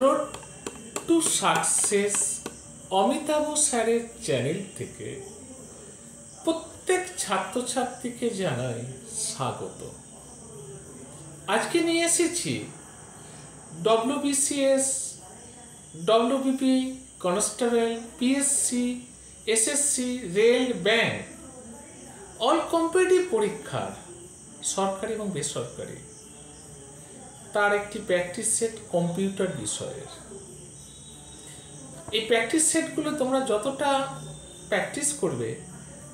Road to success Amitabh স্যারের channel থেকে প্রত্যেক ছাত্রছাত্রীকে জানাই স্বাগত। আজকে নিয়ে এসেছি WBCS, WBP, constable, PSC, SSC, rail, bank all competitive পরীক্ষার সরকারি এবং বেসরকারি তার একটি প্র্যাকটিস সেট কম্পিউটার বিষয়ের। এই প্র্যাকটিস সেটগুলো তোমরা যতটা প্র্যাকটিস করবে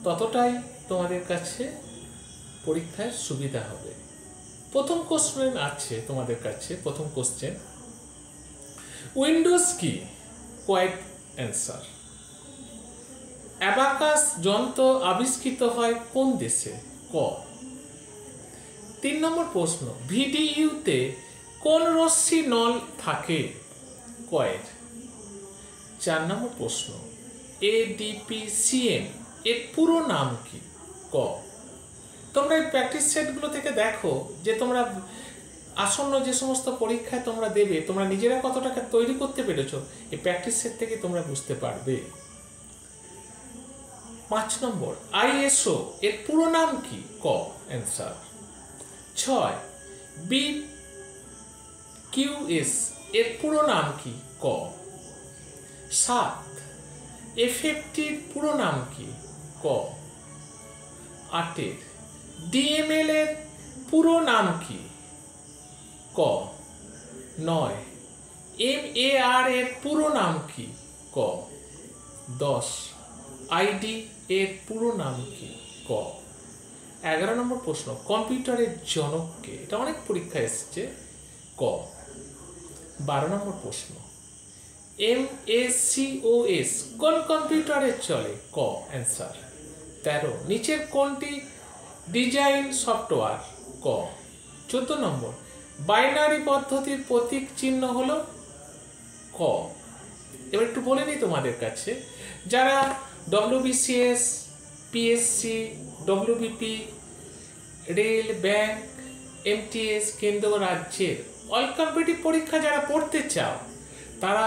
ততটাই তোমাদের কাছে পরীক্ষায় সুবিধা হবে। প্রথম কোশ্চেন আছে তোমাদের কাছে। প্রথম কোশ্চেন, উইন্ডোজ কি? Quite answer. অ্যাবাকাস যন্ত্র আবিষ্কৃত হয় কোন দেশে? ক। 3 নম্বর প্রশ্ন, ভিডিইউতে কোন রশ্মি নল থাকে? কয়ের। 4 নম্বর প্রশ্ন, এডিপিসিএম এর পুরো নাম কি? ক। তোমরা এই প্র্যাকটিস সেটগুলো থেকে দেখো যে তোমরা আসন্ন যে সমস্ত পরীক্ষায় তোমরা দেবে তোমরা নিজেরা কতটাকে তৈরি করতে পেরেছো এই প্র্যাকটিস সেট থেকে তোমরা বুঝতে পারবে। 5 নম্বর, আইএসও এর পুরো নাম কি? ক অ্যান্সার। 6, বিকিউএস এর পুরো নাম কি? ক। 7, এফএফটির পুরো নাম কি? ক। 8, ডিএমএল এর পুরো নাম কি? ক। 9, এমএআর এর পুরো নাম কি? ক। 10, আইডি এর পুরো নাম কি? ক। 11 নম্বর প্রশ্ন, কম্পিউটারের জনক কে? এটা অনেক পরীক্ষা এসেছে। ক। 12 নম্বর প্রশ্ন, এমএসিওএস কোন কম্পিউটারে চলে? ক অ্যান্সার। 13, নিচের কোনটি ডিজাইন সফটওয়্যার? ক। 14 নম্বর, বাইনারি পদ্ধতির প্রতীক চিহ্ন হলো? ক। এবার একটু বলে নিই তোমাদের কাছে, যারা WBCS, PSC, WBP, rail, bank, MTS, কেন্দ্র রাজ্যের অল কম্পিটিটিভ পরীক্ষা যারা পড়তে চাও তারা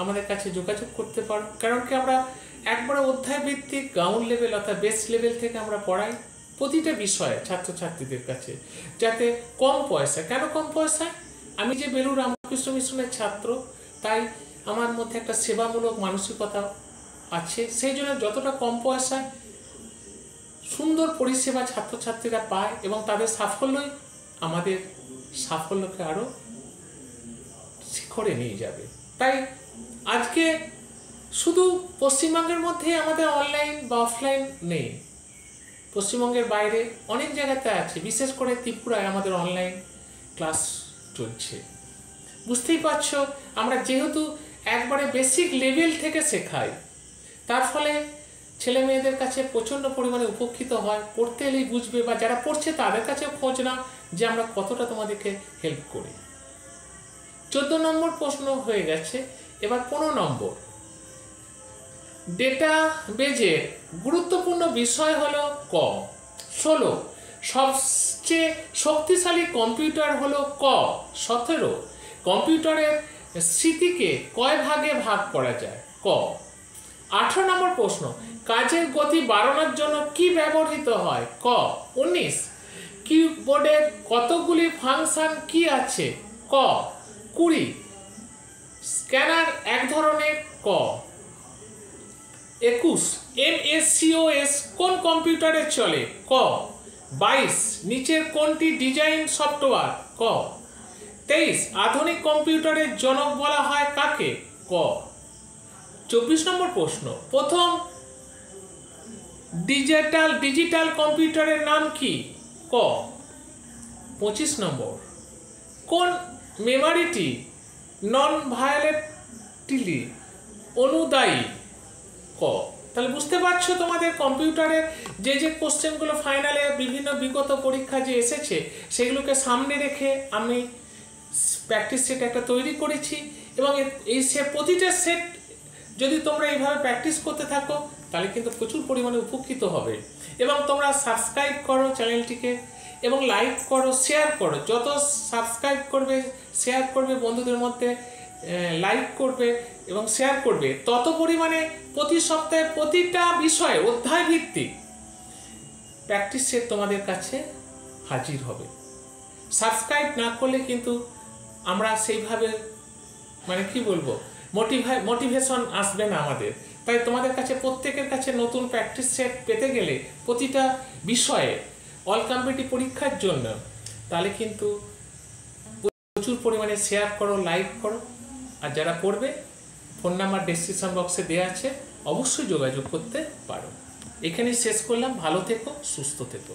আমাদের কাছে যোগাযোগ করতে পারো। কারণ কি আমরা একবারে অধ্যায় ভিত্তিক গ্রাউন্ড লেভেল অর্থাৎ বেস লেভেল থেকে আমরা পড়াই প্রতিটা বিষয়ে ছাত্রছাত্রীদের কাছে, যাতে কম পয়সা। কেন কম পয়সা? আমি যে বেলুড় রামকৃষ্ণ মিশনের ছাত্র, তাই আমার মধ্যে একটা সেবামূলক মানসিকতা আছে। সেই জন্য যতটা কম পয়সায় সুন্দর পরিষেবা ছাত্রছাত্রীরা পায় এবং তাদের সাফল্যই আমাদের সাফল্যকে আরও শিখরে নিয়ে যাবে। তাই আজকে শুধু পশ্চিমবঙ্গের মধ্যে আমাদের অনলাইন বা অফলাইন নেই, পশ্চিমবঙ্গের বাইরে অনেক জায়গাতে আছে। বিশেষ করে ত্রিপুরায় আমাদের অনলাইন ক্লাস চলছে। বুঝতেই পারছো, আমরা যেহেতু একবারে বেসিক লেভেল থেকে শেখাই, তার ফলে ছেলে মেয়েদের কাছে প্রচণ্ড পরিমাণে উপকৃত হয়। পড়তে এলেই বুঝবে, বা যারা পড়ছে তাদের কাছে খোঁজ নাও যে আমরা কতটা তোমাদেরকে হেল্প করি। 14 নম্বর প্রশ্ন হয়ে গেছে। এবার 15 নম্বর, ডেটাবেজের গুরুত্বপূর্ণ বিষয় হলো? ক। 16, সবচেয়ে শক্তিশালী কম্পিউটার হলো? ক। 17, কম্পিউটারের স্মৃতিকে কয় ভাগে ভাগ করা যায়? ক। 18 নম্বর প্রশ্ন, কাজের গতি বাড়ানোর জন্য কি ব্যবহৃত হয়? ক। 19, কিবোর্ডের কতগুলি ফাংশন কি আছে? ক। 20, স্ক্যানার এক ধরনের? ক। 21, এমএসিওএস কোন কম্পিউটারে চলে? ক। 22, নিচের কোনটি ডিজাইন সফটওয়্যার? ক। 23, আধুনিক কম্পিউটারের জনক বলা হয় কাকে? ক। 24 নম্বর প্রশ্ন, প্রথম ডিজিটাল কম্পিউটারের নাম কি? ক। 25 নম্বর, কোন মেমোরিটি নন ভায়োলেটলি অনুদায়ী? ক। তাহলে বুঝতে পারছো তোমাদের কম্পিউটারের যে কোশ্চেনগুলো ফাইনালে বিভিন্ন বিগত পরীক্ষা যে এসেছে সেগুলোকে সামনে রেখে আমি প্র্যাকটিস সেট একটা তৈরি করেছি। এবং এই প্রতিটা সেট যদি তোমরা এইভাবে প্র্যাকটিস করতে থাকো তাহলে কিন্তু প্রচুর পরিমাণে উপকৃত হবে। এবং তোমরা সাবস্ক্রাইব করো চ্যানেলটিকে এবং লাইক করো, শেয়ার করো। যত সাবস্ক্রাইব করবে, শেয়ার করবে বন্ধুদের মধ্যে, লাইক করবে এবং শেয়ার করবে, তত পরিমাণে প্রতি সপ্তাহে প্রতিটা বিষয়ে অধ্যায় ভিত্তিক প্র্যাকটিস সেট তোমাদের কাছে হাজির হবে। সাবস্ক্রাইব না করলে কিন্তু আমরা সেইভাবে মানে কি বলবো, মোটিভেশন আসবে না আমাদের। তাই তোমাদের কাছে প্রত্যেকের কাছে নতুন প্র্যাকটিস সেট পেতে গেলে প্রতিটা বিষয়ে অল কম্পিটিটিভ পরীক্ষার জন্য তাহলে কিন্তু প্রচুর পরিমাণে শেয়ার করো, লাইক করো। আর যারা করবে, ফোন নাম্বার ডেসক্রিপশন বক্সে দেওয়া আছে, অবশ্যই যোগাযোগ করতে পারো। এখানেই শেষ করলাম। ভালো থেকো, সুস্থ থেকো।